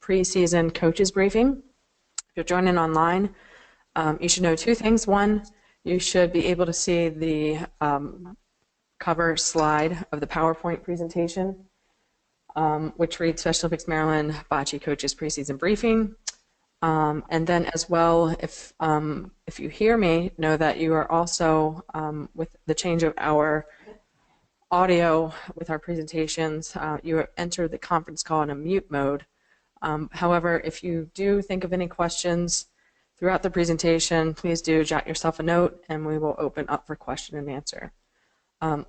preseason coaches briefing. If you're joining online, you should know two things. One, you should be able to see the cover slide of the PowerPoint presentation, which reads Special Olympics Maryland Bocce Coaches Preseason Briefing. And then as well, if you hear me, know that you are also, with the change of our audio with our presentations, you enter the conference call in a mute mode. However, if you do think of any questions throughout the presentation, please do jot yourself a note and we will open up for question and answer.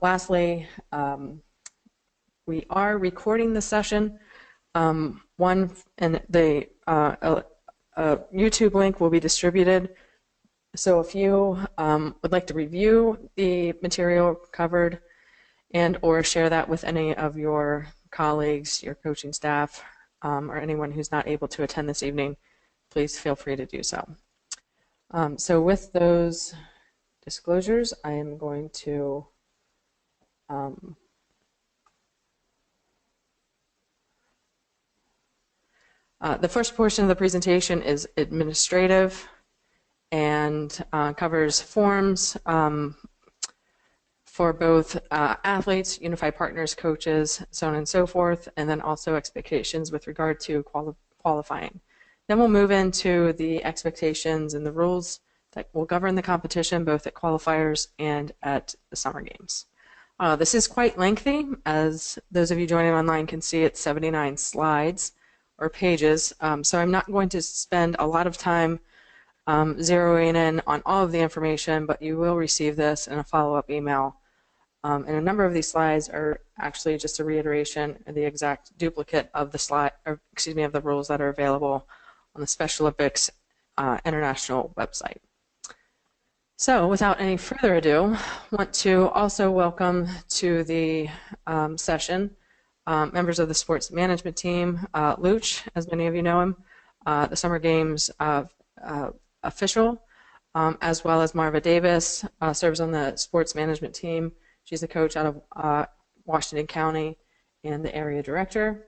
Lastly, we are recording the session. And the YouTube link will be distributed. So if you would like to review the material covered and or share that with any of your colleagues, your coaching staff, or anyone who's not able to attend this evening, please feel free to do so. So with those disclosures, I am going to the first portion of the presentation is administrative and covers forms for both athletes, unified partners, coaches, so on and so forth, and then also expectations with regard to qualifying. Then we'll move into the expectations and the rules that will govern the competition both at qualifiers and at the summer games. This is quite lengthy. As those of you joining online can see, it's 79 slides or pages, so I'm not going to spend a lot of time zeroing in on all of the information, but you will receive this in a follow-up email. And a number of these slides are actually just a reiteration of the exact duplicate of the slide, or excuse me, of the rules that are available on the Special Olympics International website. So without any further ado, I want to also welcome to the session members of the sports management team, Luch, as many of you know him, the Summer Games official, as well as Marva Davis, serves on the sports management team. She's a coach out of Washington County and the area director.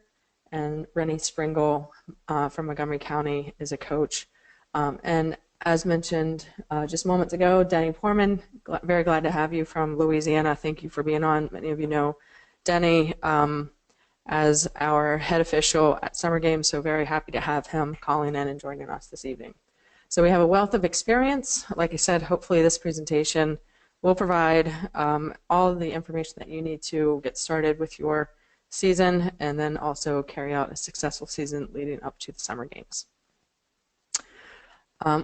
And Rennie Springle from Montgomery County is a coach. And as mentioned just moments ago, Denny Poorman, very glad to have you from Louisiana. Thank you for being on. Many of you know Denny as our head official at Summer Games, so very happy to have him calling in and joining us this evening. So we have a wealth of experience. Like I said, hopefully this presentation will provide all of the information that you need to get started with your season and then also carry out a successful season leading up to the Summer Games.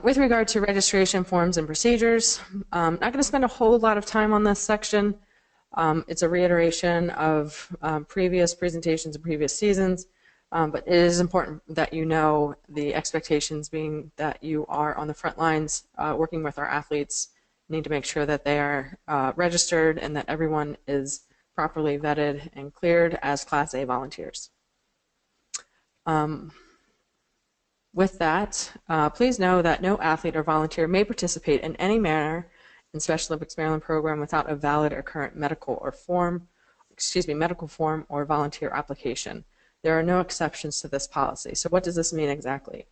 With regard to registration forms and procedures, I'm not going to spend a whole lot of time on this section. It's a reiteration of previous presentations and previous seasons, but it is important that you know the expectations being that you are on the front lines working with our athletes. You need to make sure that they are registered and that everyone is properly vetted and cleared as Class A volunteers. With that, please know that no athlete or volunteer may participate in any manner in Special Olympics Maryland program without a valid or current medical form or volunteer application. There are no exceptions to this policy. So what does this mean exactly?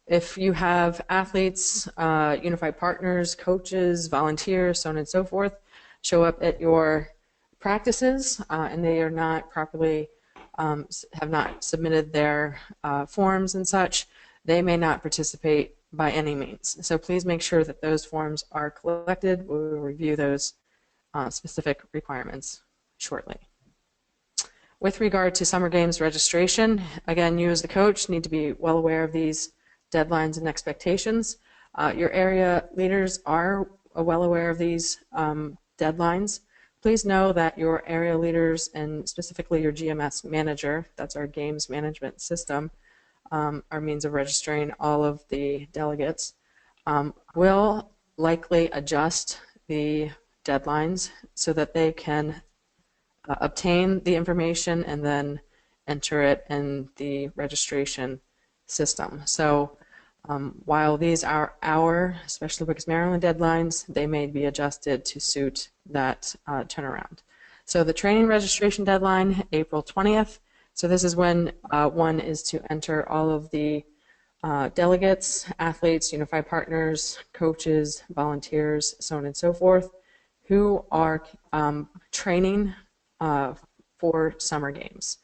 If you have athletes, unified partners, coaches, volunteers, so on and so forth, show up at your practices and they are not properly, have not submitted their forms and such, they may not participate by any means. So please make sure that those forms are collected. We will review those specific requirements shortly. With regard to Summer Games registration, again, you as the coach need to be well aware of these deadlines and expectations. Your area leaders are well aware of these deadlines. Please know that your area leaders and specifically your GMS manager, that's our games management system, our means of registering all of the delegates, will likely adjust the deadlines so that they can obtain the information and then enter it in the registration system. So while these are our Special Olympics Maryland deadlines, they may be adjusted to suit that turnaround. So the training registration deadline, April 20th. So this is when one is to enter all of the delegates, athletes, unified partners, coaches, volunteers, so on and so forth, who are training for summer games.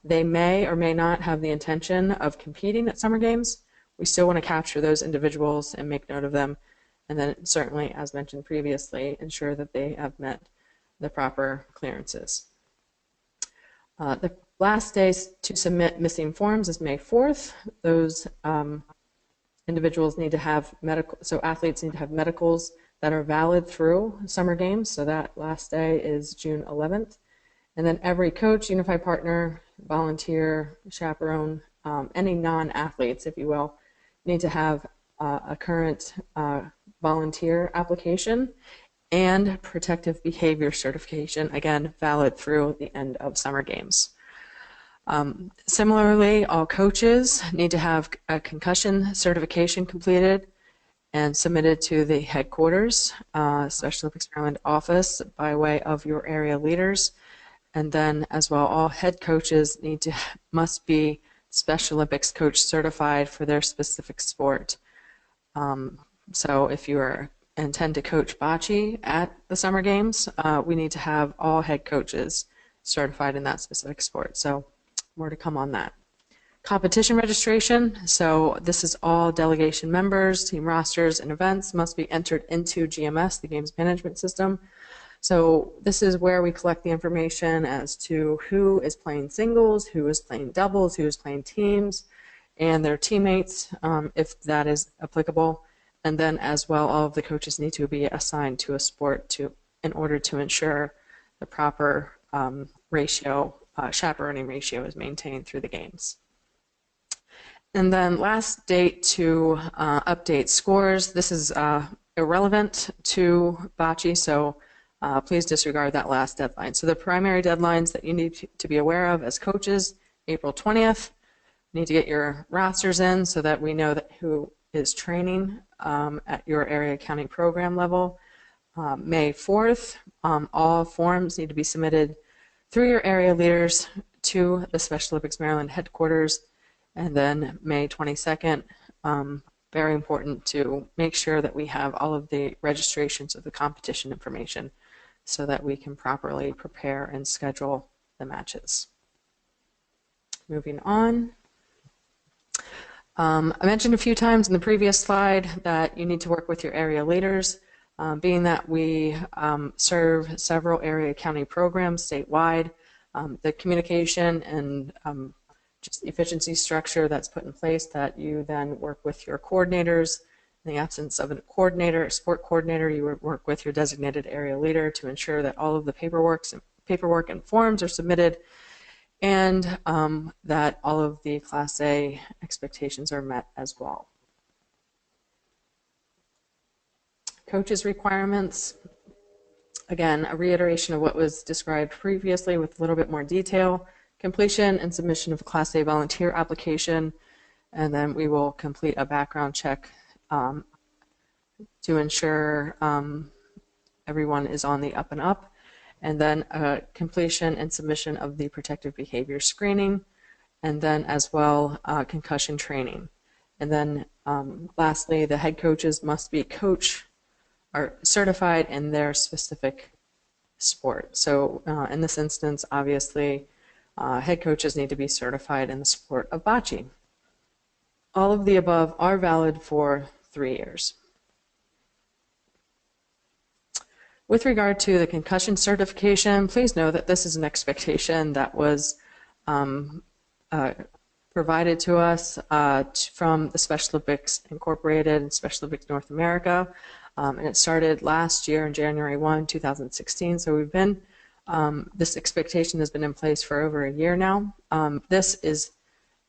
They may or may not have the intention of competing at summer games. We still want to capture those individuals and make note of them, and then certainly, as mentioned previously, ensure that they have met the proper clearances. The last day to submit missing forms is May 4th. Those individuals need to have so athletes need to have medicals that are valid through summer games. So that last day is June 11th. And then every coach, unified partner, volunteer, chaperone, any non-athletes, if you will, need to have a current volunteer application and protective behavior certification, again, valid through the end of summer games. Similarly, all coaches need to have a concussion certification completed and submitted to the headquarters, Special Olympics Maryland office by way of your area leaders. And then as well, all head coaches must be Special Olympics coach certified for their specific sport. So if you intend to coach bocce at the summer games, we need to have all head coaches certified in that specific sport. So more to come on that. Competition registration. So this is all delegation members, team rosters, and events must be entered into GMS, the Games Management System. So this is where we collect the information as to who is playing singles, who is playing doubles, who is playing teams, and their teammates, if that is applicable. And then as well, all of the coaches need to be assigned to a sport in order to ensure the proper chaperoning ratio is maintained through the games. And then last date to update scores. This is irrelevant to bocce, so please disregard that last deadline. So the primary deadlines that you need to be aware of as coaches, April 20th. You need to get your rosters in so that we know who is training at your area county program level. May 4th, all forms need to be submitted through your area leaders to the Special Olympics Maryland headquarters. And then May 22nd, very important to make sure that we have all of the registrations of the competition information so that we can properly prepare and schedule the matches. Moving on. I mentioned a few times in the previous slide that you need to work with your area leaders. Being that we serve several area county programs statewide, the communication and just efficiency structure that's put in place that you then work with your coordinators. In the absence of a coordinator, a sport coordinator, you would work with your designated area leader to ensure that all of the paperwork and forms are submitted and that all of the Class A expectations are met as well. Coaches' requirements. Again, a reiteration of what was described previously with a little bit more detail. Completion and submission of a Class A volunteer application, and then we will complete a background check to ensure everyone is on the up and up, and then completion and submission of the protective behavior screening, and then as well concussion training. And then lastly, the head coaches must be certified in their specific sport. So in this instance, obviously, head coaches need to be certified in the sport of bocce. All of the above are valid for 3 years. With regard to the concussion certification, please know that this is an expectation that was provided to us from the Special Olympics Incorporated and Special Olympics North America. And it started last year on January 1, 2016. So we've been, this expectation has been in place for over a year now. This is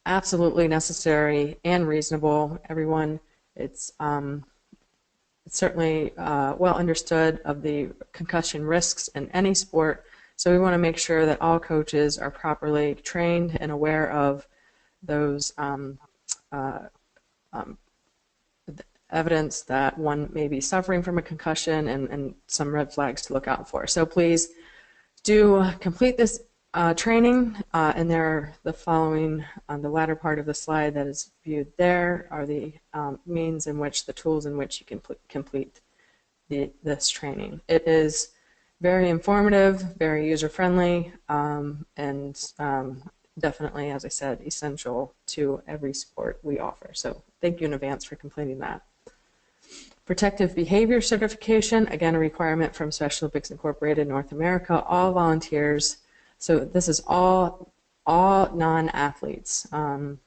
absolutely necessary and reasonable. Everyone, it's certainly well understood of the concussion risks in any sport. So we want to make sure that all coaches are properly trained and aware of those evidence that one may be suffering from a concussion and some red flags to look out for. So please do complete this Training, and there the following on the latter part of the slide that is viewed there are the means in which the tools in which you can complete this training. It is very informative, very user-friendly, and definitely, as I said, essential to every sport we offer. So thank you in advance for completing that. Protective behavior certification, again, a requirement from Special Olympics Incorporated North America, all volunteers. So this is all non-athletes,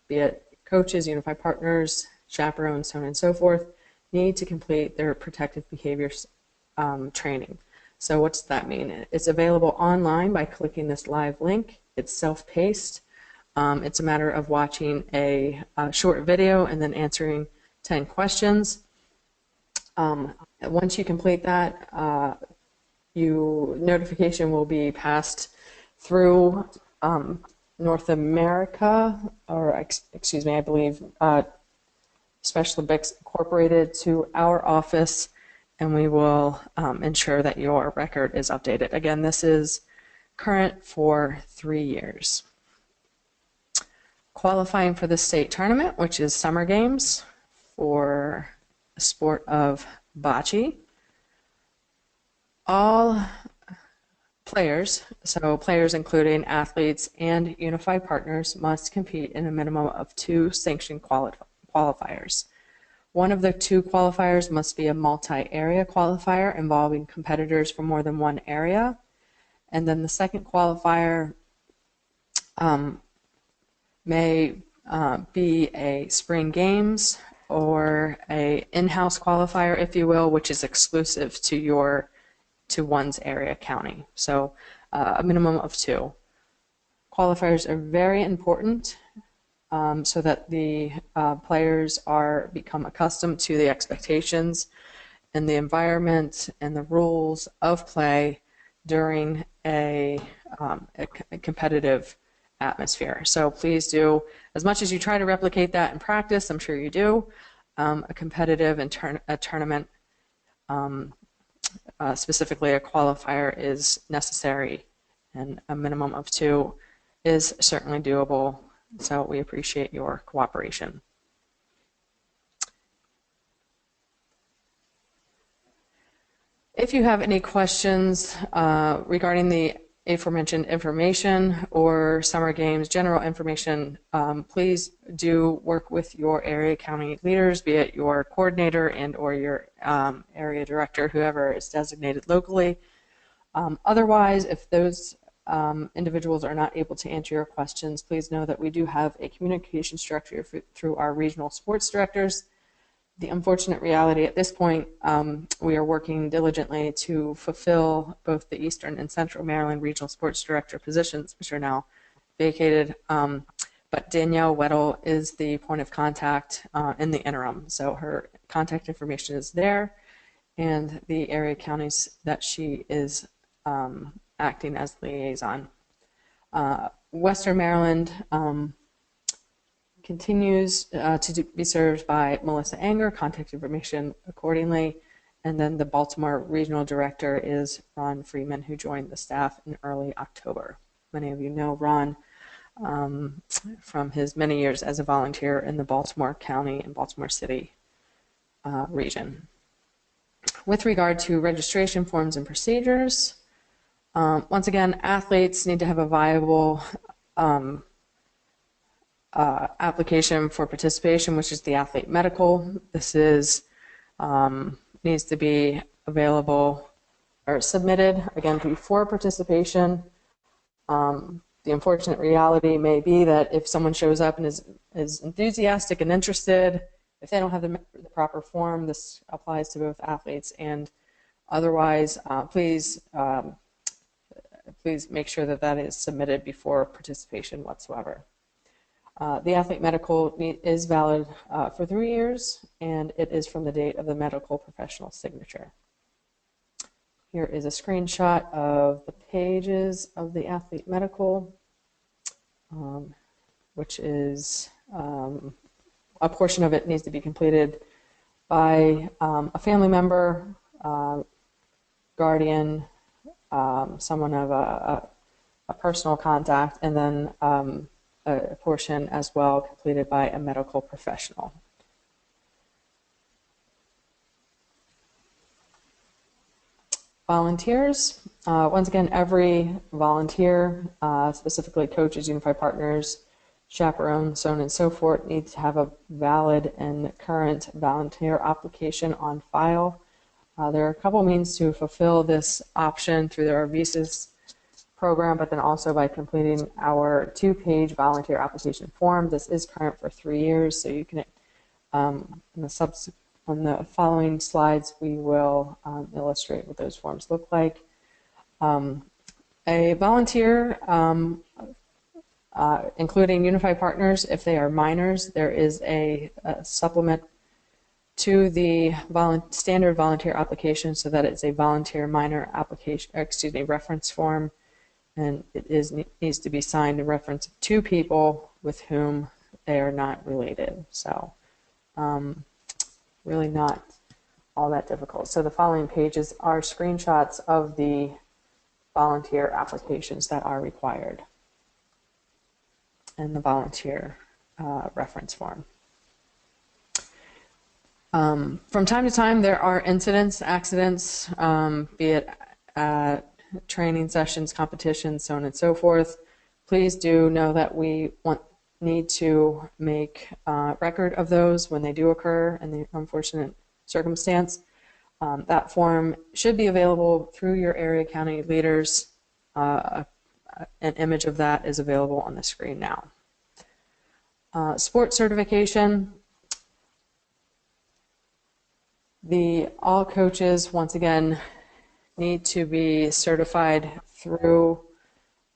be it coaches, unified partners, chaperones, so on and so forth, need to complete their protective behaviors training. So what's that mean? It's available online by clicking this live link. It's self-paced. It's a matter of watching a short video and then answering 10 questions. Once you complete that, notification will be passed through North America, or excuse me, I believe Special Olympics Incorporated to our office, and we will ensure that your record is updated. Again, this is current for 3 years. Qualifying for the state tournament, which is Summer Games for the sport of bocce. All players, so players including athletes and unified partners, must compete in a minimum of 2 sanctioned qualifiers. One of the 2 qualifiers must be a multi-area qualifier involving competitors from more than one area. And then the second qualifier may be a spring games or a in-house qualifier, if you will, which is exclusive to one's area county. So a minimum of 2. Qualifiers are very important so that the players become accustomed to the expectations and the environment and the rules of play during a competitive atmosphere. So please do, as much as you try to replicate that in practice, I'm sure you do, a competitive and a tournament, specifically a qualifier, is necessary, and a minimum of 2 is certainly doable. So we appreciate your cooperation. If you have any questions regarding the aforementioned information or Summer Games general information, please do work with your area county leaders, be it your coordinator and or your area director, whoever is designated locally. Otherwise, if those individuals are not able to answer your questions, please know that we do have a communication structure through our regional sports directors. The unfortunate reality at this point, we are working diligently to fulfill both the Eastern and Central Maryland Regional Sports Director positions, which are now vacated. But Danielle Weddle is the point of contact in the interim. So her contact information is there, and the area counties that she is acting as liaison. Western Maryland continues to be served by Melissa Anger, contact information accordingly. And then the Baltimore Regional Director is Ron Freeman, who joined the staff in early October. Many of you know Ron from his many years as a volunteer in the Baltimore County and Baltimore City region. With regard to registration forms and procedures, once again, athletes need to have a viable application for participation, which is the athlete medical. This is needs to be available or submitted again before participation. The unfortunate reality may be that if someone shows up and is enthusiastic and interested, if they don't have the proper form, this applies to both athletes and otherwise. Please make sure that that is submitted before participation whatsoever. The athlete medical is valid for 3 years, and it is from the date of the medical professional signature. Here is a screenshot of the pages of the athlete medical, which is a portion of it needs to be completed by a family member, guardian, someone of a personal contact, and then a portion as well completed by a medical professional. Volunteers. Once again, every volunteer, specifically coaches, unified partners, chaperones, so on and so forth, need to have a valid and current volunteer application on file. There are a couple means to fulfill this option through our visas program, but then also by completing our 2-page volunteer application form. This is current for 3 years, so you can, on the following slides, we will illustrate what those forms look like. A volunteer, including unified partners, if they are minors, there is a supplement to the standard volunteer application, so that it's a volunteer minor application, reference form, and it needs to be signed in reference to 2 people with whom they are not related. So really not all that difficult. So the following pages are screenshots of the volunteer applications that are required and the volunteer reference form. From time to time, there are incidents, accidents, be it training sessions, competitions, so on and so forth. Please do know that we need to make record of those when they do occur in the unfortunate circumstance. That form should be available through your area county leaders. An image of that is available on the screen now. Sports certification. All coaches, once again, need to be certified through,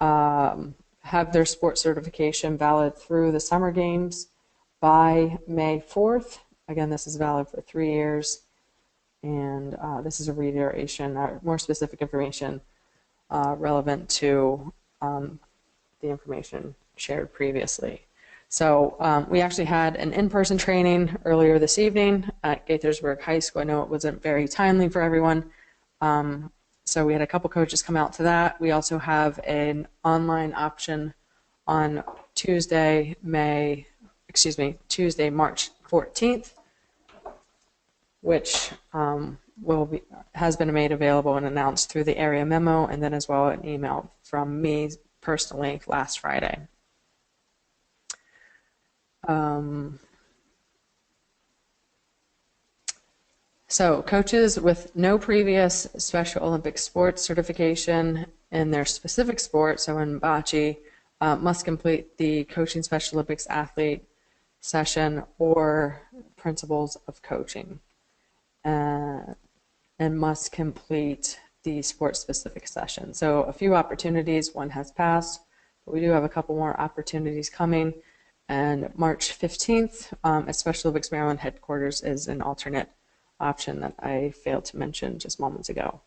have their sports certification valid through the summer games by May 4th. Again, this is valid for 3 years, and this is a reiteration, more specific information relevant to the information shared previously. So we actually had an in-person training earlier this evening at Gaithersburg High School. I know it wasn't very timely for everyone. So we had a couple coaches come out to that. We also have an online option on Tuesday, March 14th, which has been made available and announced through the area memo, and then as well an email from me personally last Friday. So coaches with no previous Special Olympic sports certification in their specific sport, so in bocce, must complete the Coaching Special Olympics athlete session or Principles of Coaching, and must complete the sport-specific session. So a few opportunities, one has passed, but we do have a couple more opportunities coming. And March 15th at Special Olympics Maryland headquarters is an alternate option that I failed to mention just moments ago.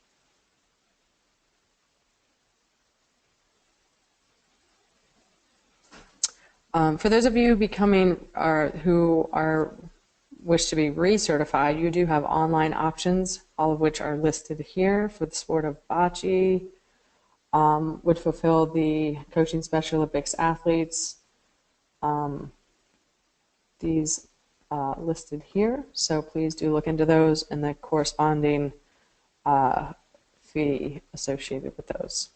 For those of you who wish to be recertified, you do have online options, all of which are listed here. For the sport of bocce, would fulfill the Coaching Special Olympics athletes. These listed here, so please do look into those and the corresponding fee associated with those.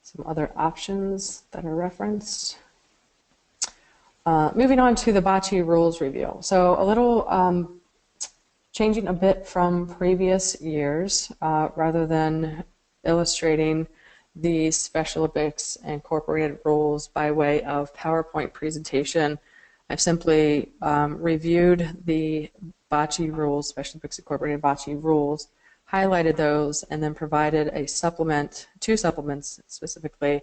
Some other options that are referenced. Moving on to the bocce rules review. So a little changing a bit from previous years, rather than illustrating the Special Olympics incorporated rules by way of PowerPoint presentation. I've simply reviewed the bocce rules, Special Olympics incorporated bocce rules, highlighted those, and then provided a supplement, 2 supplements specifically,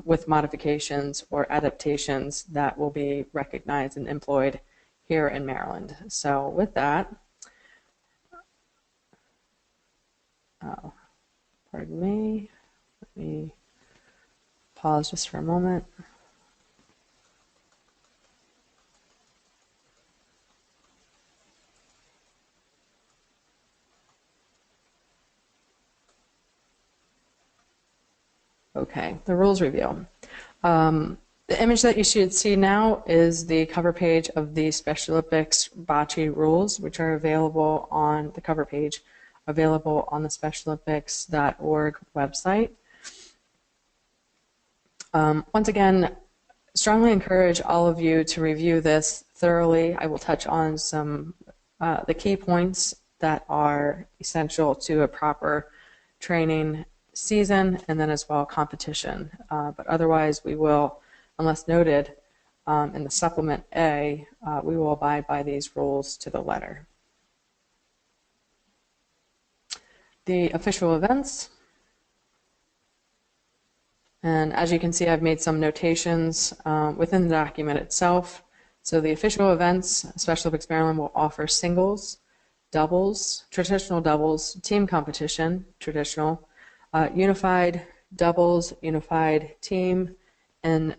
with modifications or adaptations that will be recognized and employed here in Maryland. So with that, pardon me, let me pause just for a moment. Okay, the rules review. The image that you should see now is the cover page of the Special Olympics bocce rules, which are available on the cover page, available on the specialolympics.org website. Once again, strongly encourage all of you to review this thoroughly. I will touch on some the key points that are essential to a proper training season and then as well competition. But otherwise, we will, unless noted in the supplement A, we will abide by these rules to the letter. The official events. And as you can see, I've made some notations within the document itself. So the official events, Special Olympics Maryland will offer singles, doubles, traditional doubles, team competition, traditional, unified doubles, unified team, and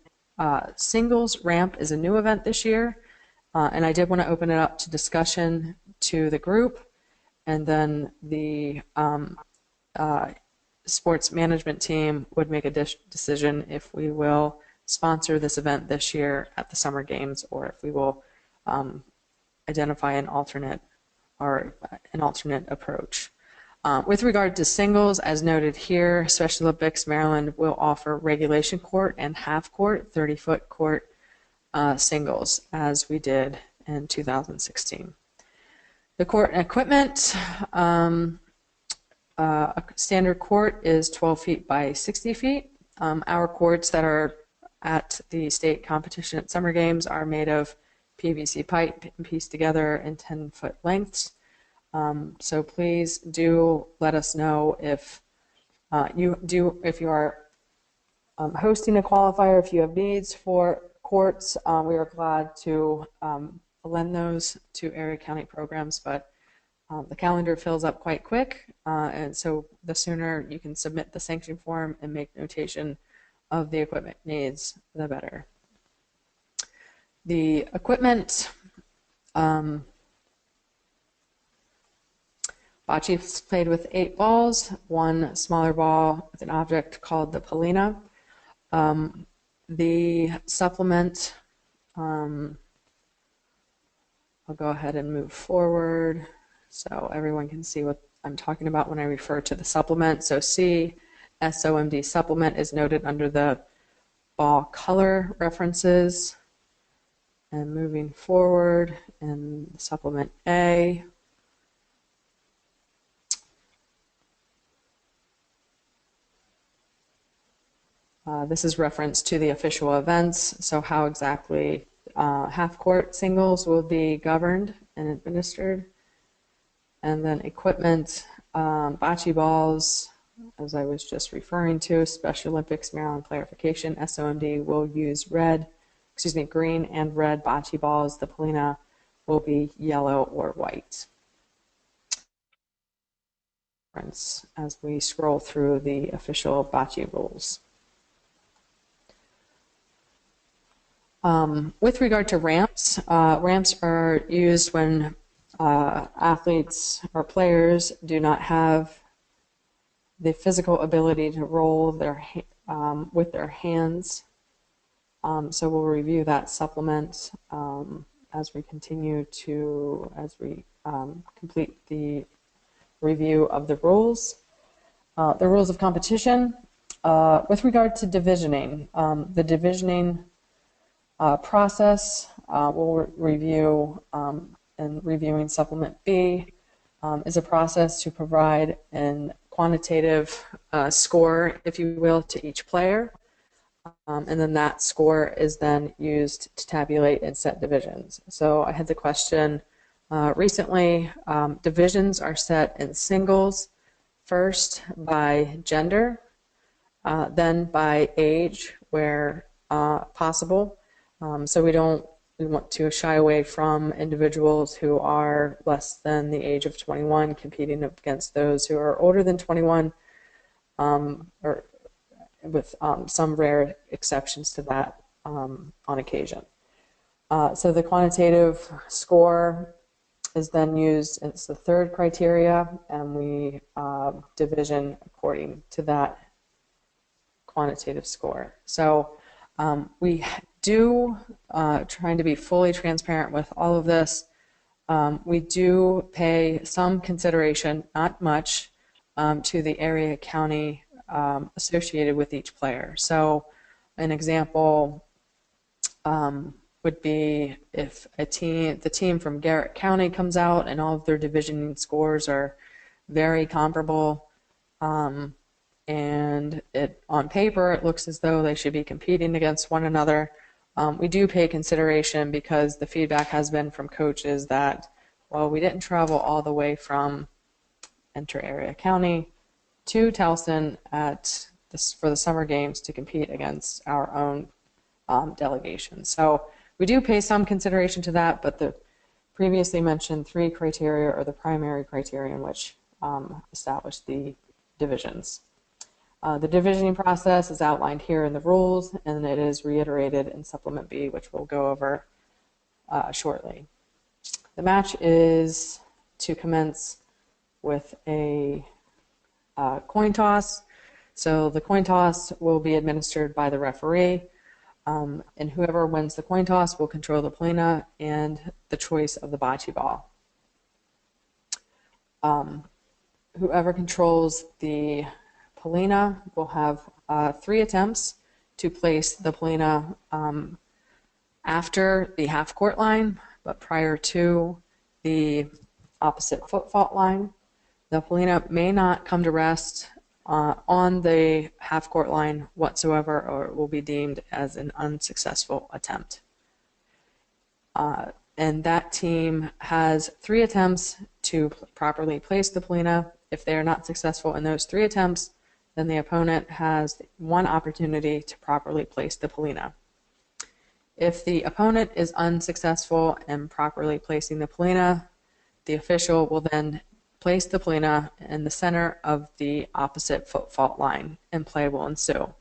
singles ramp is a new event this year. And I did want to open it up to discussion to the group, and then the sports management team would make a decision if we will sponsor this event this year at the Summer Games, or if we will identify an alternate approach. With regard to singles, as noted here, Special Olympics Maryland will offer regulation court and half court, 30-foot court singles, as we did in 2016. The court and equipment. A standard court is 12 feet by 60 feet. Our courts that are at the state competition at Summer Games are made of PVC pipe and pieced together in 10-foot lengths. So please do let us know if you are hosting a qualifier, if you have needs for courts. We are glad to lend those to area county programs, but the calendar fills up quite quick, and so the sooner you can submit the sanction form and make notation of the equipment needs, the better. The equipment, bocce is played with 8 balls, 1 smaller ball with an object called the palina. The supplement, I'll go ahead and move forward so everyone can see what I'm talking about when I refer to the supplement. So C, SOMD supplement is noted under the ball color references. And moving forward in supplement A, this is reference to the official events, so how exactly half-court singles will be governed and administered. And then equipment, bocce balls, as I was just referring to, Special Olympics Maryland clarification, SOMD will use green and red bocce balls. The palina will be yellow or white. As we scroll through the official bocce rules. With regard to ramps, ramps are used when athletes or players do not have the physical ability to roll with their hands. So we'll review that supplement as we complete the review of the rules. The rules of competition. With regard to divisioning, the divisioning process we'll review and reviewing supplement B is a process to provide a quantitative score, if you will, to each player. And then that score is then used to tabulate and set divisions. So I had the question recently, divisions are set in singles, first by gender, then by age where possible. So we want to shy away from individuals who are less than the age of 21 competing against those who are older than 21, or with some rare exceptions to that on occasion. So the quantitative score is then used, it's the third criteria, and we division according to that quantitative score. So we do, trying to be fully transparent with all of this, we do pay some consideration, not much, to the area county associated with each player. So an example would be if the team from Garrett County comes out and all of their division scores are very comparable, and on paper it looks as though they should be competing against one another. We do pay consideration because the feedback has been from coaches that, well, we didn't travel all the way from area county to Towson for the summer games to compete against our own delegation. So we do pay some consideration to that, but the previously mentioned 3 criteria are the primary criteria in which establish the divisions. The divisioning process is outlined here in the rules, and it is reiterated in Supplement B, which we'll go over shortly. The match is to commence with a coin toss. So the coin toss will be administered by the referee, and whoever wins the coin toss will control the polina and the choice of the bocce ball. Whoever controls the polina will have 3 attempts to place the polina after the half-court line, but prior to the opposite foot fault line. The polina may not come to rest on the half-court line whatsoever, or it will be deemed as an unsuccessful attempt. And that team has 3 attempts to properly place the polina. If they are not successful in those 3 attempts, then the opponent has 1 opportunity to properly place the polina. If the opponent is unsuccessful in properly placing the polina, the official will then place the polina in the center of the opposite foot fault line, and play will ensue.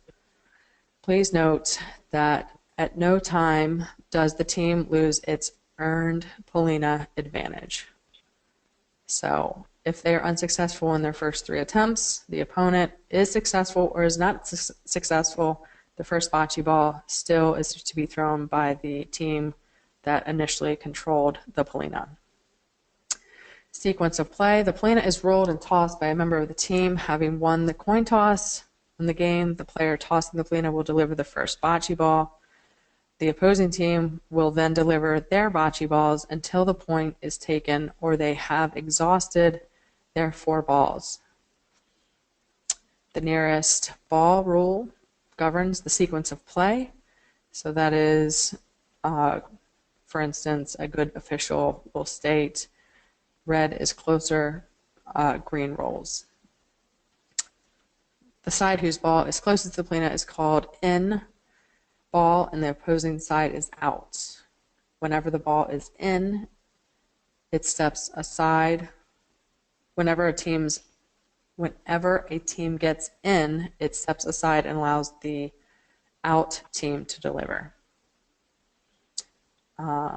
Please note that at no time does the team lose its earned polina advantage. So if they are unsuccessful in their first 3 attempts, the opponent is successful or is not successful, the first bocce ball still is to be thrown by the team that initially controlled the polina. Sequence of play: the polina is rolled and tossed by a member of the team having won the coin toss. In the game, the player tossing the polina will deliver the first bocce ball. The opposing team will then deliver their bocce balls until the point is taken or they have exhausted their 4 balls. The nearest ball rule governs the sequence of play. So that is, for instance, a good official will state red is closer, green rolls. The side whose ball is closest to the polina is called in ball, and the opposing side is out. Whenever the ball is in, it steps aside. Whenever a team gets in, it steps aside and allows the out team to deliver.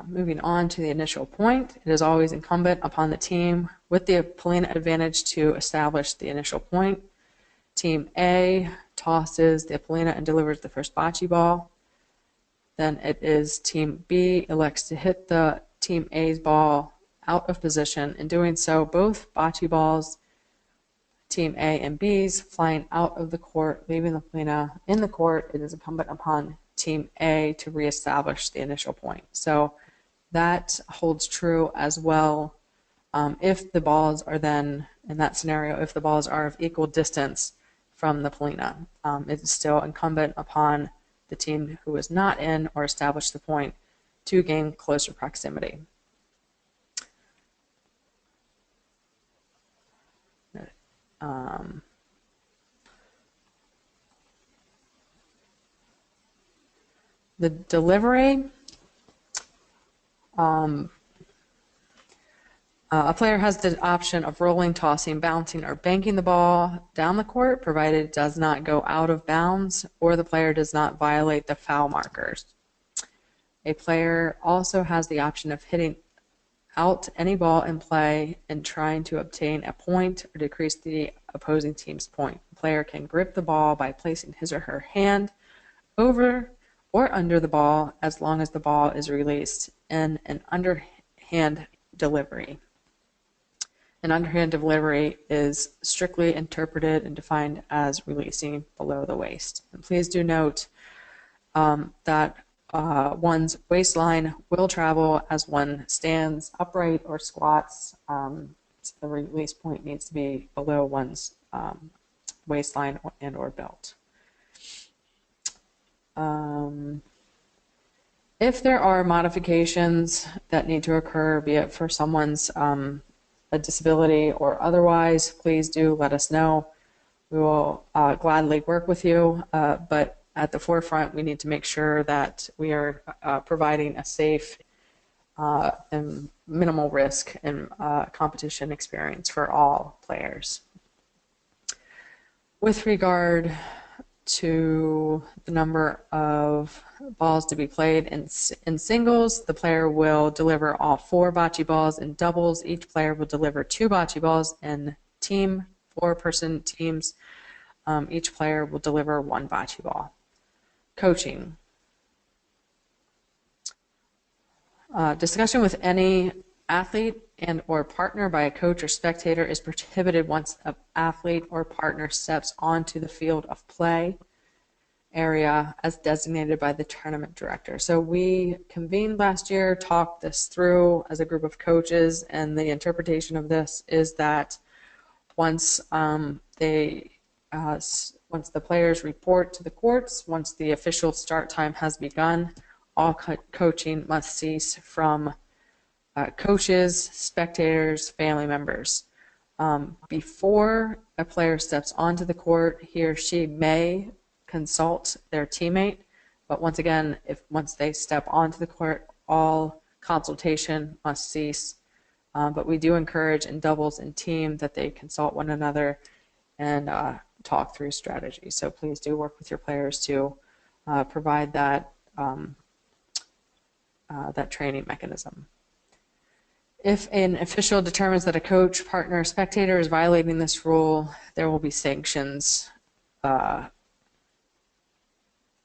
Moving on to the initial point, it is always incumbent upon the team with the polina advantage to establish the initial point. Team A tosses the polina and delivers the first bocce ball. Then it is Team B elects to hit the Team A's ball out of position. In doing so, both bocce balls, Team A and B's, flying out of the court, leaving the polina in the court. It is incumbent upon Team A to reestablish the initial point. So that holds true as well if the balls are then, in that scenario, if the balls are of equal distance from the polina. It is still incumbent upon the team who is not in or established the point to gain closer proximity. The delivery, a player has the option of rolling, tossing, bouncing, or banking the ball down the court, provided it does not go out of bounds or the player does not violate the foul markers. A player also has the option of hitting out any ball in play and trying to obtain a point or decrease the opposing team's point. The player can grip the ball by placing his or her hand over or under the ball as long as the ball is released in an underhand delivery. An underhand delivery is strictly interpreted and defined as releasing below the waist. And please do note that one's waistline will travel as one stands upright or squats. The release point needs to be below one's waistline and or belt. If there are modifications that need to occur, be it for someone's a disability or otherwise, please do let us know. We will gladly work with you, but at the forefront, we need to make sure that we are providing a safe and minimal risk and competition experience for all players. With regard to the number of balls to be played in singles, the player will deliver all 4 bocce balls. In doubles, each player will deliver 2 bocce balls. In team, 4-person teams, each player will deliver 1 bocce ball. Coaching. Discussion with any athlete and or partner by a coach or spectator is prohibited once an athlete or partner steps onto the field of play area as designated by the tournament director. So we convened last year, talked this through as a group of coaches, and the interpretation of this is that once the players report to the courts, once the official start time has begun, all coaching must cease from coaches, spectators, family members. Before a player steps onto the court, he or she may consult their teammate, but once again, once they step onto the court, all consultation must cease. But we do encourage in doubles and team that they consult one another and talk through strategy. So please do work with your players to provide that that training mechanism. If an official determines that a coach, partner, or spectator is violating this rule, there will be sanctions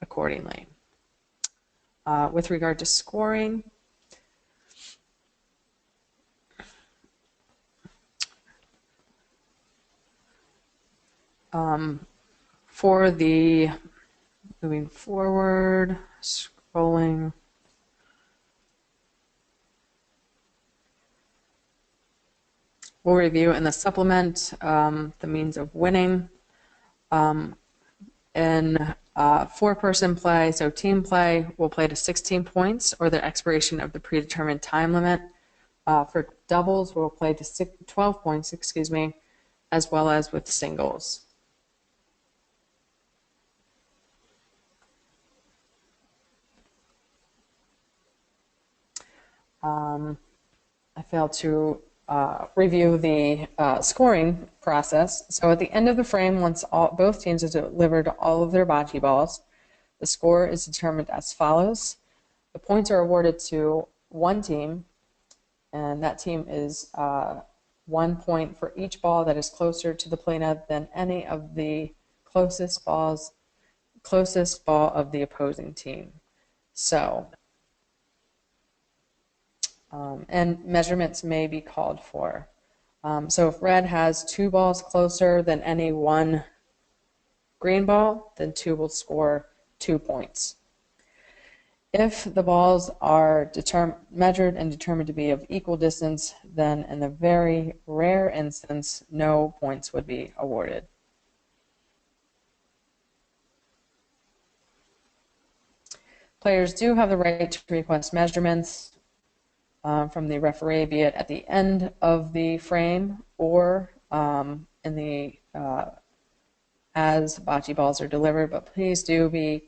accordingly. With regard to scoring, for the moving forward, scrolling. We'll review in the supplement the means of winning. In 4-person play, so team play, we'll play to 16 points or the expiration of the predetermined time limit. For doubles, we'll play to 12 points, as well as with singles. I failed to review the scoring process. So at the end of the frame, once both teams have delivered all of their bocce balls, the score is determined as follows. The points are awarded to one team, and that team is 1 point for each ball that is closer to the plana than any of the closest ball of the opposing team. So and measurements may be called for. So if red has 2 balls closer than any one green ball, then 2 will score 2 points. If the balls are measured and determined to be of equal distance, then in the very rare instance, no points would be awarded. Players do have the right to request measurements from the referee, be it at the end of the frame or in the as bocce balls are delivered. But please do be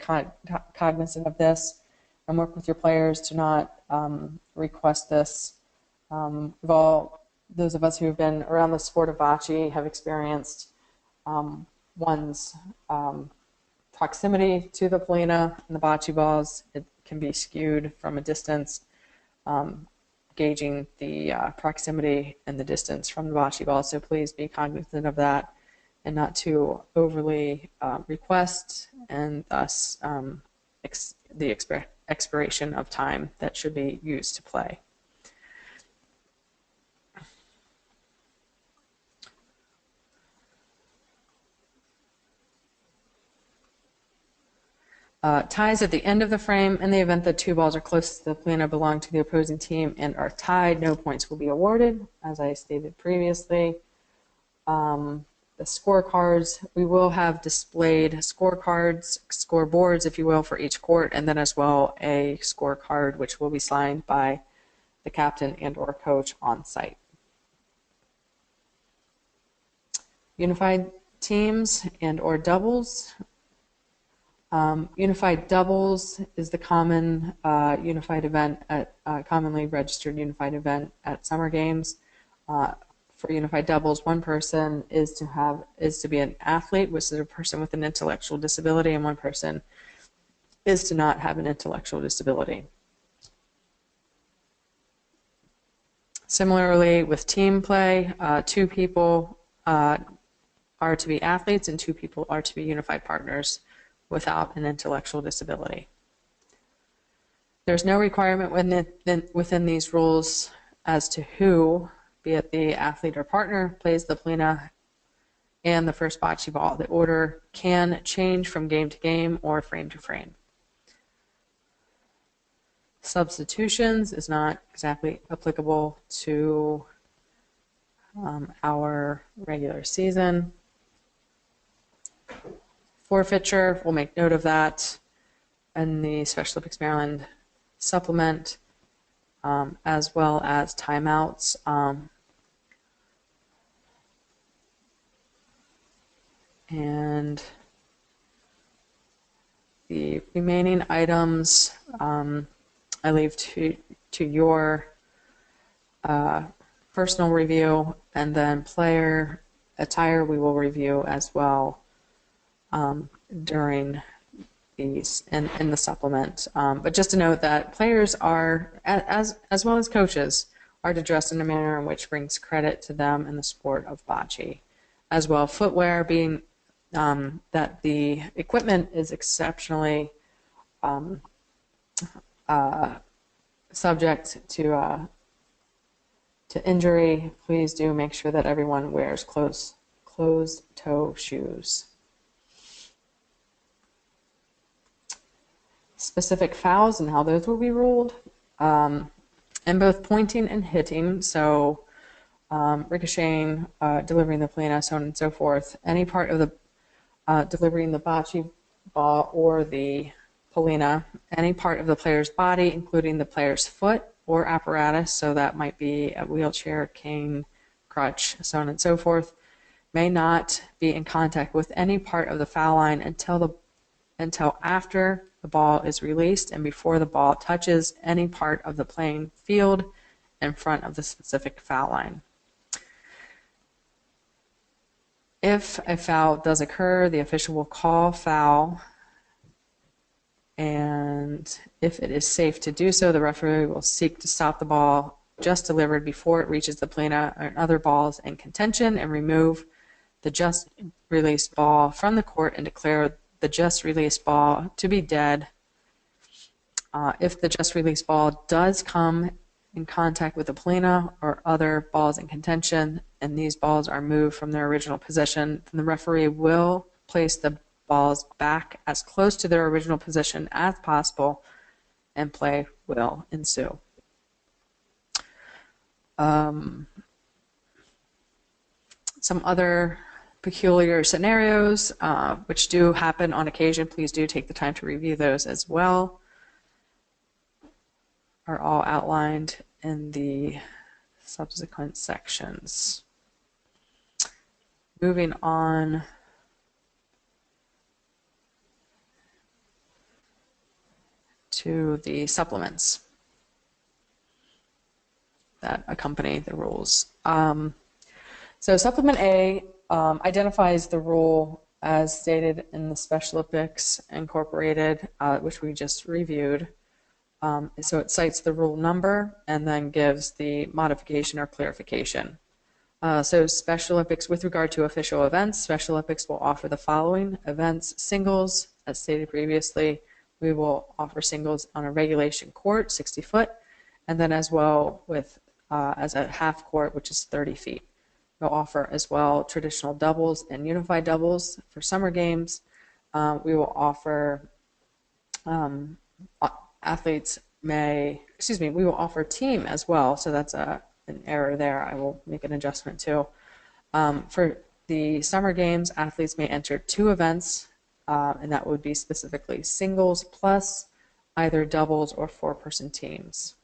cognizant of this and work with your players to not request this. Those of us who have been around the sport of bocce have experienced one's proximity to the plana and the bocce balls. It can be skewed from a distance. Gauging the proximity and the distance from the bocce ball, so please be cognizant of that and not to overly request, and thus the expiration of time that should be used to play. Ties at the end of the frame. In the event that two balls are close to the plana belong to the opposing team and are tied, no points will be awarded, as I stated previously. The scorecards, we will have displayed scorecards, scoreboards, if you will, for each court, and then as well a scorecard which will be signed by the captain and or coach on site. Unified teams and or doubles. Unified doubles is the common unified event at commonly registered unified event at summer games. For unified doubles, one person is to be an athlete, which is a person with an intellectual disability, and one person is to not have an intellectual disability. Similarly, with team play, 2 people are to be athletes and 2 people are to be unified partners without an intellectual disability. There's no requirement within these rules as to who, be it the athlete or partner, plays the plana and the first bocce ball. The order can change from game to game or frame to frame. Substitutions is not exactly applicable to our regular season. Forfeiture, we'll make note of that in the Special Olympics Maryland supplement, as well as timeouts. And the remaining items I leave to your personal review, and then player attire we will review as well during these in the supplement. But just to note that players are, as well as coaches, are to dress in a manner in which brings credit to them in the sport of bocce. As well, footwear being that the equipment is exceptionally subject to injury. Please do make sure that everyone wears closed-toe shoes. Specific fouls and how those will be ruled, and both pointing and hitting, so ricocheting, delivering the plana, so on and so forth. Any part of the delivering the bocce ball or the polina, any part of the player's body, including the player's foot or apparatus, so that might be a wheelchair, cane, crutch, so on and so forth, may not be in contact with any part of the foul line until after the ball is released and before the ball touches any part of the playing field in front of the specific foul line. If a foul does occur, the official will call foul, and if it is safe to do so, the referee will seek to stop the ball just delivered before it reaches the plana or other balls in contention and remove the just released ball from the court and declare the just released ball to be dead. If the just released ball does come in contact with the plana or other balls in contention and these balls are moved from their original position, then the referee will place the balls back as close to their original position as possible and play will ensue. Some other peculiar scenarios which do happen on occasion, please do take the time to review those as well, are all outlined in the subsequent sections. Moving on to the supplements that accompany the rules. So supplement A identifies the rule as stated in the Special Olympics Incorporated, which we just reviewed. So it cites the rule number and then gives the modification or clarification. So Special Olympics, with regard to official events, Special Olympics will offer the following events: singles, as stated previously. We will offer singles on a regulation court, 60 foot, and then as well with as a half court, which is 30 feet. We'll offer as well traditional doubles and unified doubles for summer games. We will offer athletes we will offer team as well. So that's an error there. I will make an adjustment too. For the summer games, athletes may enter 2 events, and that would be specifically singles plus either doubles or 4-person teams.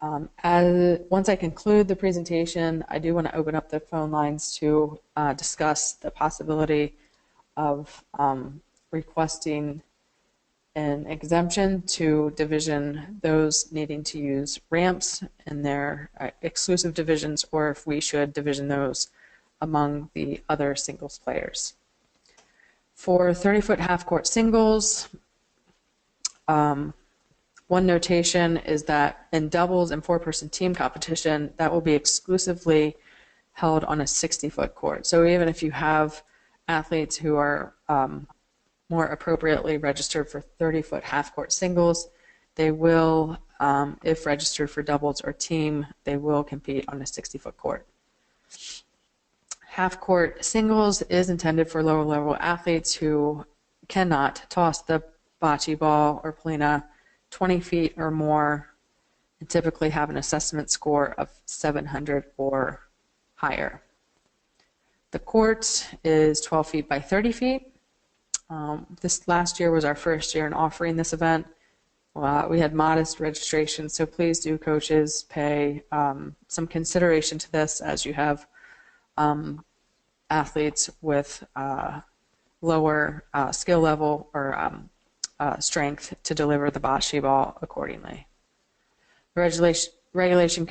Once I conclude the presentation, I do want to open up the phone lines to discuss the possibility of requesting an exemption to division those needing to use ramps in their exclusive divisions, or if we should division those among the other singles players. For 30-foot half-court singles, one notation is that in doubles and 4-person team competition, that will be exclusively held on a 60-foot court. So even if you have athletes who are more appropriately registered for 30-foot half-court singles, they will, if registered for doubles or team, they will compete on a 60-foot court. Half-court singles is intended for lower-level athletes who cannot toss the bocce ball or polina 20 feet or more, and typically have an assessment score of 700 or higher. The court is 12 feet by 30 feet. This last year was our first year in offering this event. We had modest registration, so please do, coaches, pay some consideration to this as you have athletes with lower skill level or strength to deliver the bocce ball accordingly. Regulation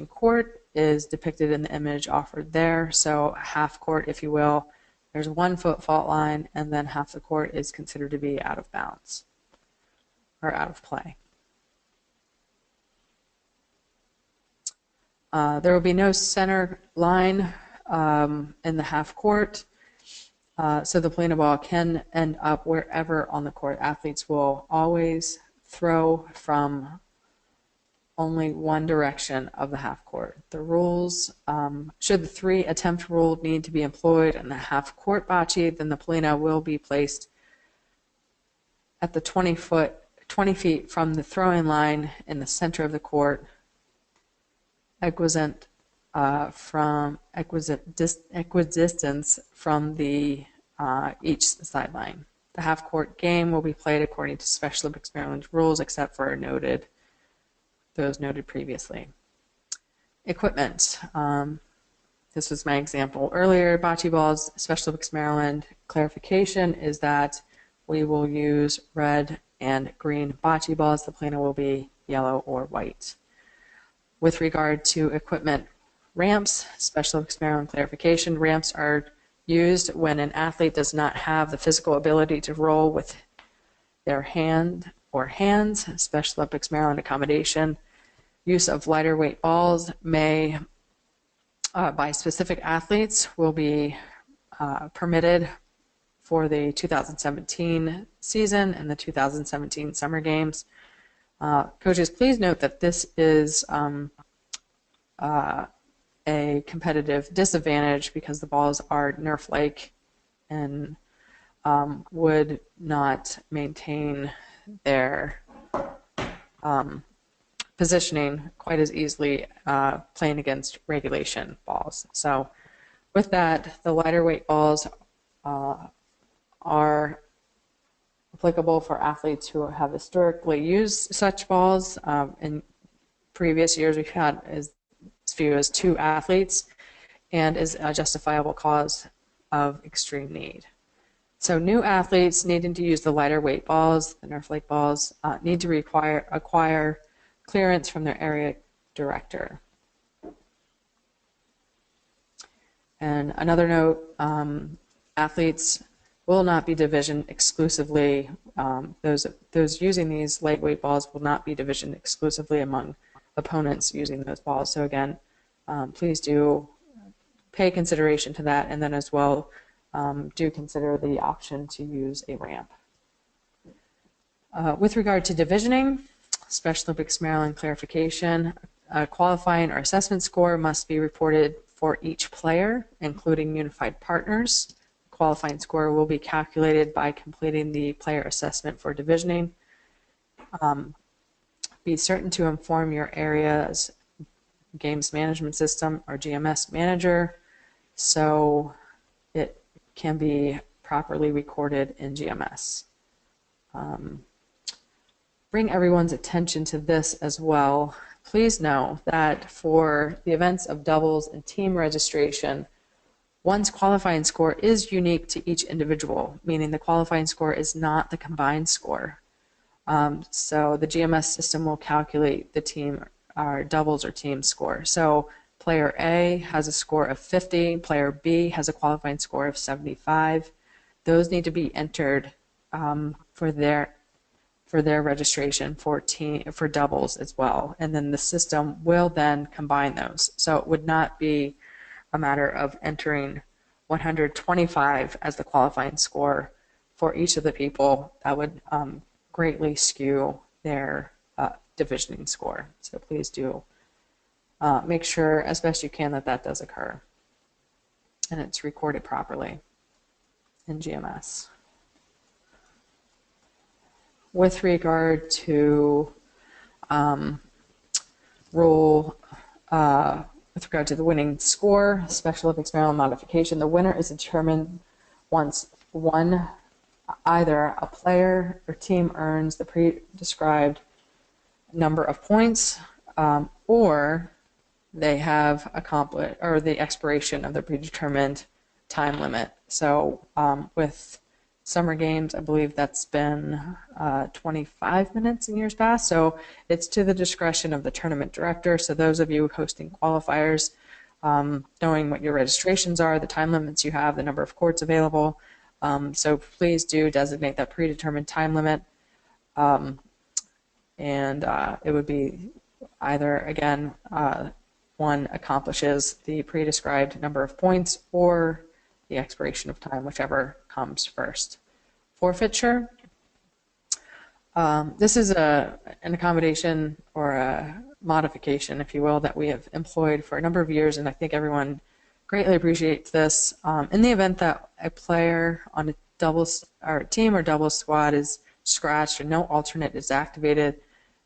court is depicted in the image offered there. So half court, if you will, there's 1-foot fault line, and then half the court is considered to be out of bounds or out of play. There will be no center line in the half court. So the polina ball can end up wherever on the court. Athletes will always throw from only one direction of the half court. The rules, should the 3 attempt rule need to be employed in the half court bocce, then the polina will be placed at the 20 feet from the throwing line in the center of the court, equidistant from the each sideline. The half-court game will be played according to Special Olympics Maryland rules, except for those noted previously. Equipment. This was my example earlier. Bocce balls, Special Olympics Maryland. Clarification is that we will use red and green bocce balls. The polina will be yellow or white. With regard to equipment, ramps, Special Olympics Maryland clarification, ramps are used when an athlete does not have the physical ability to roll with their hand or hands. Special Olympics Maryland accommodation. Use of lighter weight balls may, by specific athletes, will be permitted for the 2017 season and the 2017 summer games. Coaches, please note that this is a competitive disadvantage because the balls are Nerf-like and would not maintain their positioning quite as easily playing against regulation balls. So with that, the lighter weight balls are applicable for athletes who have historically used such balls. In previous years, we've had as few as 2 athletes, and is a justifiable cause of extreme need. So new athletes needing to use the lighter weight balls, the Nerf-like balls, need to acquire clearance from their area director. And another note, athletes will not be divisioned exclusively. Those using these lightweight balls will not be divisioned exclusively among opponents using those balls. So again, please do pay consideration to that, and then as well do consider the option to use a ramp. With regard to divisioning, Special Olympics Maryland clarification, a qualifying or assessment score must be reported for each player, including unified partners. The qualifying score will be calculated by completing the player assessment for divisioning. Be certain to inform your area's games management system or GMS manager so it can be properly recorded in GMS. Bring everyone's attention to this as well. Please know that for the events of doubles and team registration, one's qualifying score is unique to each individual, meaning the qualifying score is not the combined score. So the GMS system will calculate the team or doubles or team score. So player A has a score of 50, player B has a qualifying score of 75. Those need to be entered for their registration for doubles as well, and then the system will then combine those. So it would not be a matter of entering 125 as the qualifying score for each of the people. That would greatly skew their divisioning score. So please do make sure as best you can that that does occur and it's recorded properly in GMS. With regard to with regard to the winning score, Special Olympics Maryland modification, the winner is determined once either a player or team earns the pre-described number of points, or they have accomplished, or the expiration of the predetermined time limit. So with summer games, I believe that's been 25 minutes in years past. So it's to the discretion of the tournament director. So those of you hosting qualifiers, knowing what your registrations are, the time limits you have, the number of courts available. So please do designate that predetermined time limit. And it would be either, again, one accomplishes the pre-described number of points or the expiration of time, whichever comes first. Forfeiture. This is an accommodation or a modification, if you will, that we have employed for a number of years, and I think everyone greatly appreciates this. In the event that a player on a doubles or team or doubles squad is scratched or no alternate is activated,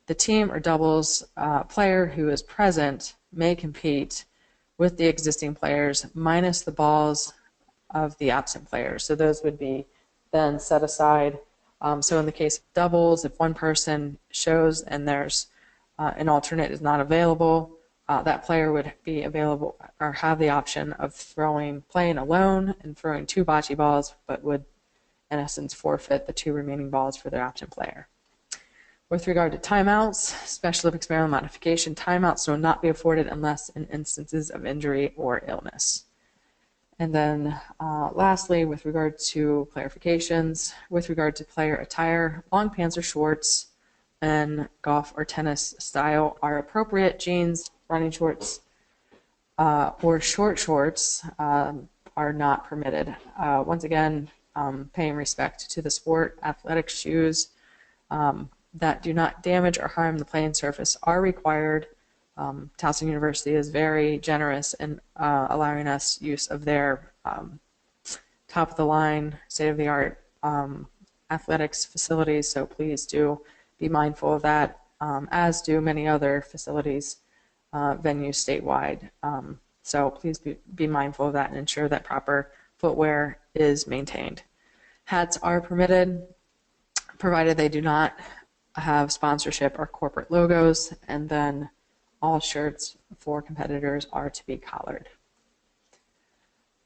the team or doubles player who is present may compete with the existing players minus the balls of the absent players. So those would be then set aside. So in the case of doubles, if one person shows and there's an alternate is not available, that player would be available or have the option of playing alone and throwing 2 bocce balls, but would in essence forfeit the 2 remaining balls for their absent player. With regard to timeouts, Special Olympics Maryland modification, timeouts will not be afforded unless in instances of injury or illness. And then lastly, with regard to clarifications, with regard to player attire, long pants or shorts and golf or tennis style are appropriate. Jeans, running shorts, or short shorts are not permitted. Once again, paying respect to the sport, athletic shoes that do not damage or harm the playing surface are required. Towson University is very generous in allowing us use of their top-of-the-line, state-of-the-art athletics facilities, so please do be mindful of that, as do many other facilities, venues statewide. So please be mindful of that and ensure that proper footwear is maintained. Hats are permitted, provided they do not have sponsorship or corporate logos, and then all shirts for competitors are to be collared.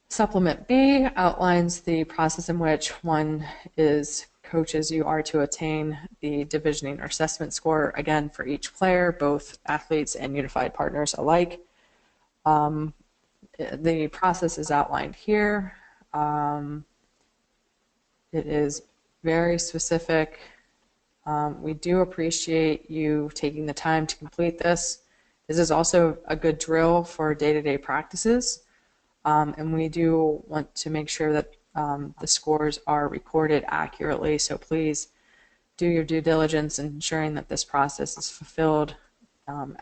Supplement B outlines the process in which coaches, you are to attain the divisioning or assessment score, again, for each player, both athletes and unified partners alike. The process is outlined here. It is very specific. We do appreciate you taking the time to complete this. This is also a good drill for day-to-day practices, and we do want to make sure that the scores are recorded accurately, so please do your due diligence in ensuring that this process is fulfilled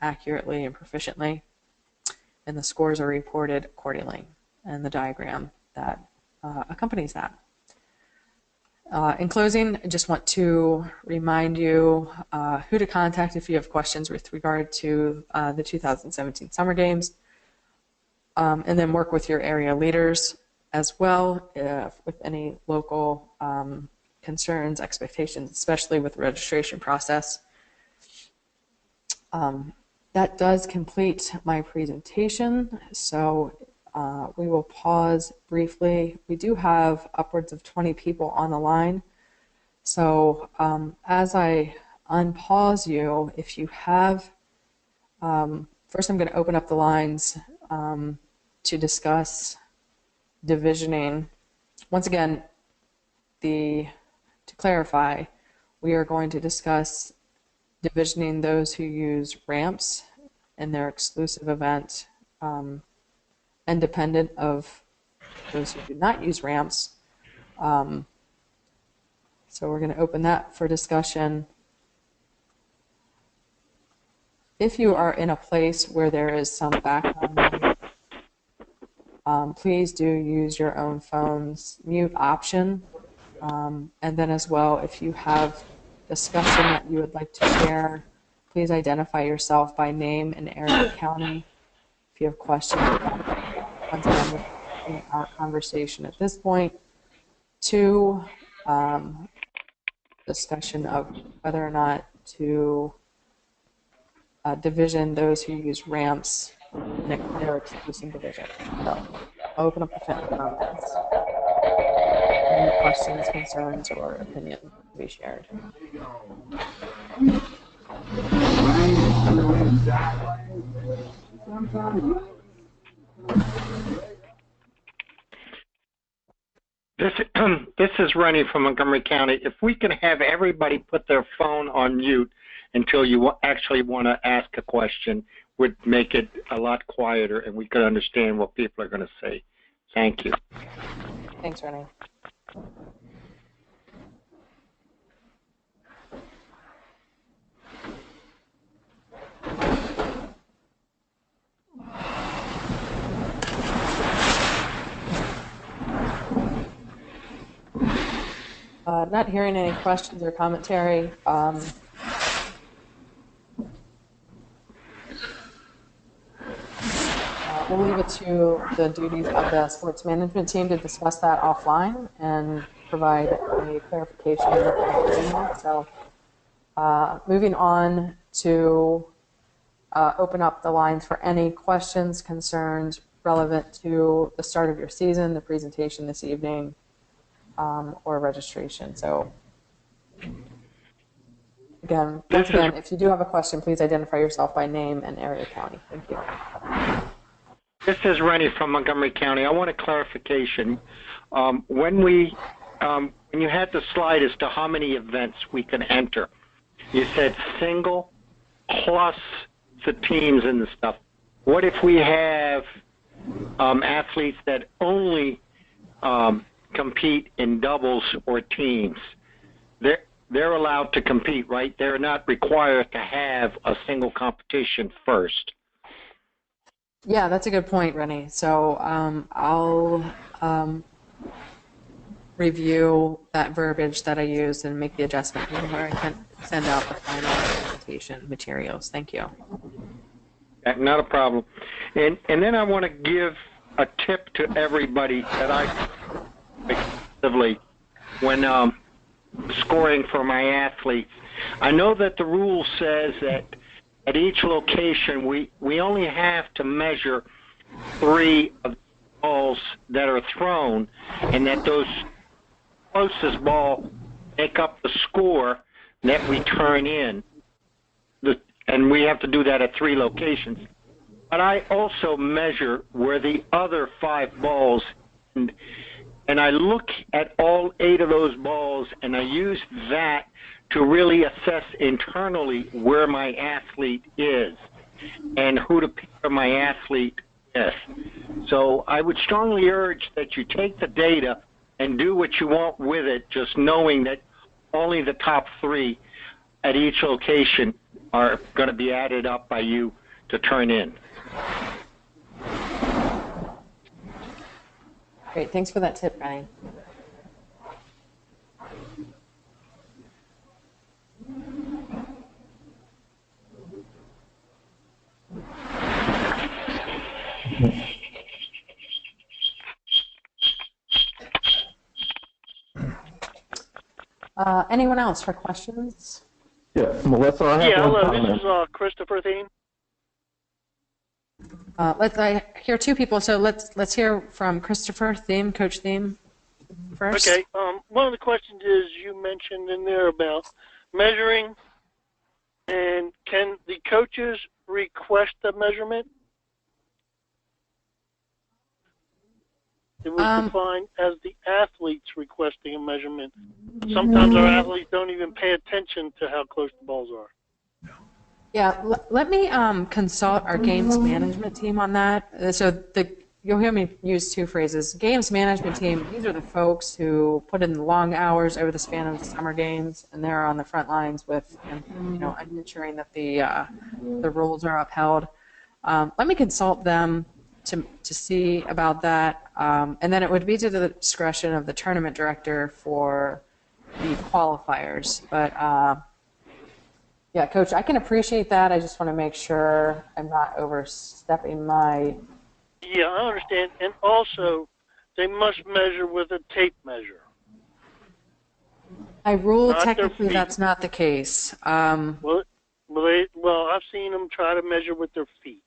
accurately and proficiently, and the scores are reported accordingly, and the diagram that accompanies that. In closing, I just want to remind you who to contact if you have questions with regard to the 2017 Summer Games, and then work with your area leaders as well with any local concerns, expectations, especially with the registration process. That does complete my presentation, so we will pause briefly. We do have upwards of 20 people on the line, so as I unpause you, if you have, first I'm going to open up the lines to discuss divisioning. Once again, to clarify, we are going to discuss divisioning those who use ramps in their exclusive event, independent of those who do not use ramps. So we're going to open that for discussion. If you are in a place where there is some background noise, please do use your own phone's mute option. And then as well, if you have discussion that you would like to share, please identify yourself by name and area county. If you have questions, once again, in our conversation at this point, to discussion of whether or not to division those who use ramps in their exclusive division. So I'll open up the comments. Any questions, concerns, or opinion to be shared? This is Rennie from Montgomery County. If we can have everybody put their phone on mute until you actually want to ask a question, would make it a lot quieter and we could understand what people are going to say. Thank you. Thanks, Rennie. Not hearing any questions or commentary. We'll leave it to the duties of the sports management team to discuss that offline and provide a clarification. So moving on to open up the lines for any questions, concerns relevant to the start of your season, the presentation this evening, or registration. So again, once again, if you do have a question, please identify yourself by name and area county. Thank you. This is Rennie from Montgomery County. I want a clarification. When you had the slide as to how many events we can enter, you said single plus the teams and the stuff. What if we have athletes that only compete in doubles or teams? They're allowed to compete, right? They're not required to have a single competition first. Yeah, that's a good point, Rennie. So I'll review that verbiage that I used and make the adjustment before I can send out the final presentation materials. Thank you. Not a problem. And then I want to give a tip to everybody that I exclusively when scoring for my athletes. I know that the rule says that at each location we only have to measure 3 of the balls that are thrown, and that those closest ball make up the score that we turn in. And we have to do that at 3 locations. But I also measure where the other 5 balls, and I look at all 8 of those balls, and I use that to really assess internally where my athlete is. and who to pair my athlete with. So I would strongly urge that you take the data and do what you want with it, just knowing that only the top 3 at each location are going to be added up by you to turn in. Great, thanks for that tip, Ryan. Anyone else for questions? Yeah, Melissa, I have one hello. comment. This is Christopher Thiem. I hear 2 people, so let's hear from Christopher Thiem, Coach Thiem, first. Okay. One of the questions is you mentioned in there about measuring, and can the coaches request a measurement? It was defined as the athletes requesting a measurement. Sometimes our athletes don't even pay attention to how close the balls are. Yeah, let me consult our games management team on that. So you'll hear me use 2 phrases. Games management team, these are the folks who put in the long hours over the span of the summer games, and they're on the front lines with, ensuring that the rules are upheld. Let me consult them to see about that, and then it would be to the discretion of the tournament director for the qualifiers. But yeah, Coach, I can appreciate that. I just want to make sure I'm not overstepping my... Yeah, I understand. And also, they must measure with a tape measure. I rule Not technically that's not the case. Well, I've seen them try to measure with their feet.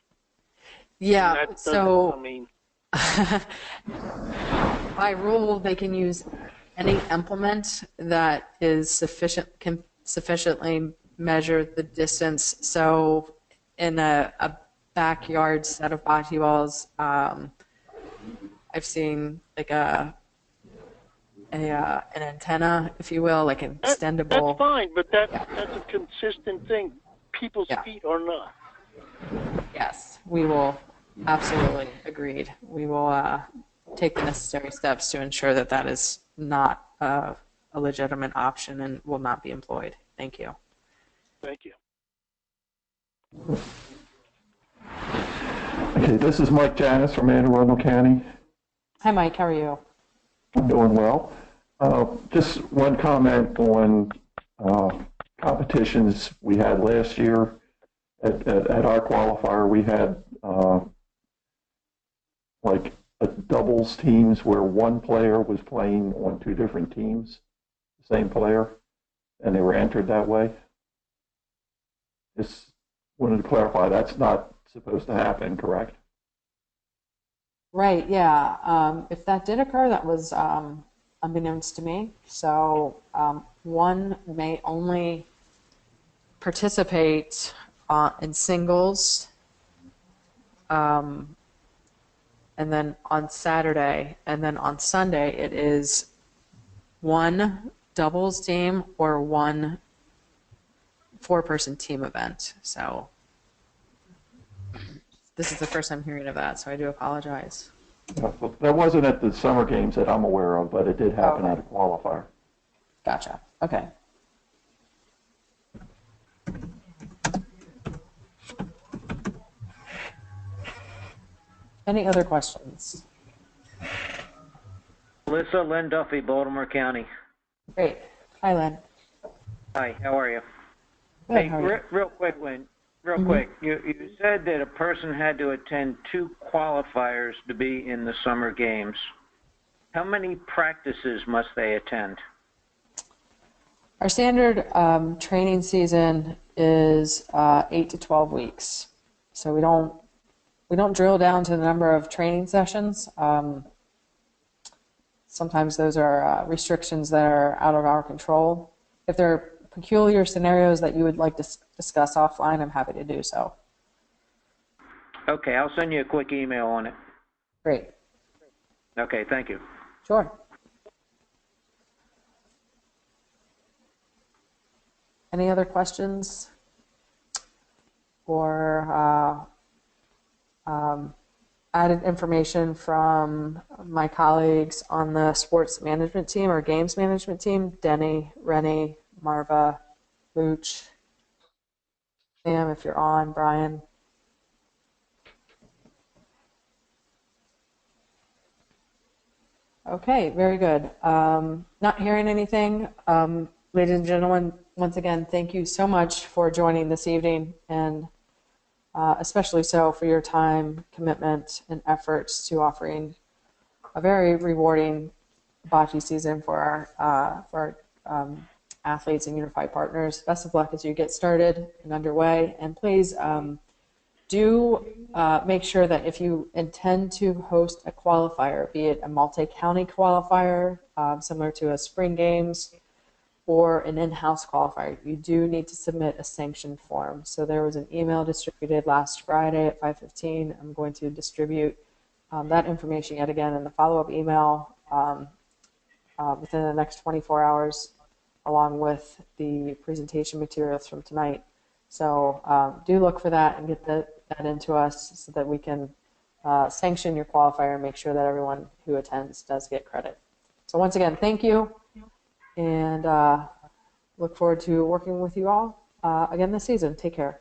Yeah, so I mean, by rule, they can use any implement that is can sufficiently measure the distance. So in a backyard set of bocce balls, I've seen like an antenna, if you will, like an extendable. That's fine, but that's a consistent thing. People's feet are not. Yes, we will. Absolutely agreed. We will take the necessary steps to ensure that that is not a legitimate option and will not be employed. Thank you. Thank you. Okay, this is Mike Janis from Anne Arundel County. Hi, Mike. How are you? I'm doing well. Just one comment on competitions we had last year. At our qualifier, we had like a doubles teams where one player was playing on 2 different teams, the same player, and they were entered that way. Just wanted to clarify, that's not supposed to happen, correct? Right, yeah. If that did occur, that was unbeknownst to me. So one may only participate in singles, and then on Saturday, and then on Sunday it is one doubles team or one 4-person team event. So this is the first I'm hearing of that, so I do apologize. That wasn't at the summer games that I'm aware of, but it did happen at a qualifier. Gotcha. Okay. Any other questions? Melissa, Len Duffy, Baltimore County. Great. Hi, Len. Hi, how are you? Good, Hey, how are you? real quick, Len. Real quick. You said that a person had to attend 2 qualifiers to be in the summer games. How many practices must they attend? Our standard training season is 8 to 12 weeks. So we don't drill down to the number of training sessions. Sometimes those are restrictions that are out of our control. If there are peculiar scenarios that you would like to discuss offline, I'm happy to do so. Okay, I'll send you a quick email on it. Great. Okay, thank you. Sure. Any other questions? or added information from my colleagues on the sports management team or games management team, Denny, Rennie, Marva, Luch, Sam, if you're on, Brian. Okay, very good. Not hearing anything. Ladies and gentlemen, once again, thank you so much for joining this evening, and especially so for your time, commitment, and efforts to offering a very rewarding bocce season for our athletes and unified partners. Best of luck as you get started and underway, and please do make sure that if you intend to host a qualifier, be it a multi-county qualifier, similar to a spring games, or an in-house qualifier, you do need to submit a sanction form. So there was an email distributed last Friday at 5:15. I'm going to distribute that information yet again in the follow-up email within the next 24 hours, along with the presentation materials from tonight. So do look for that and get that into us so that we can sanction your qualifier and make sure that everyone who attends does get credit. So once again, thank you, and look forward to working with you all again this season. Take care.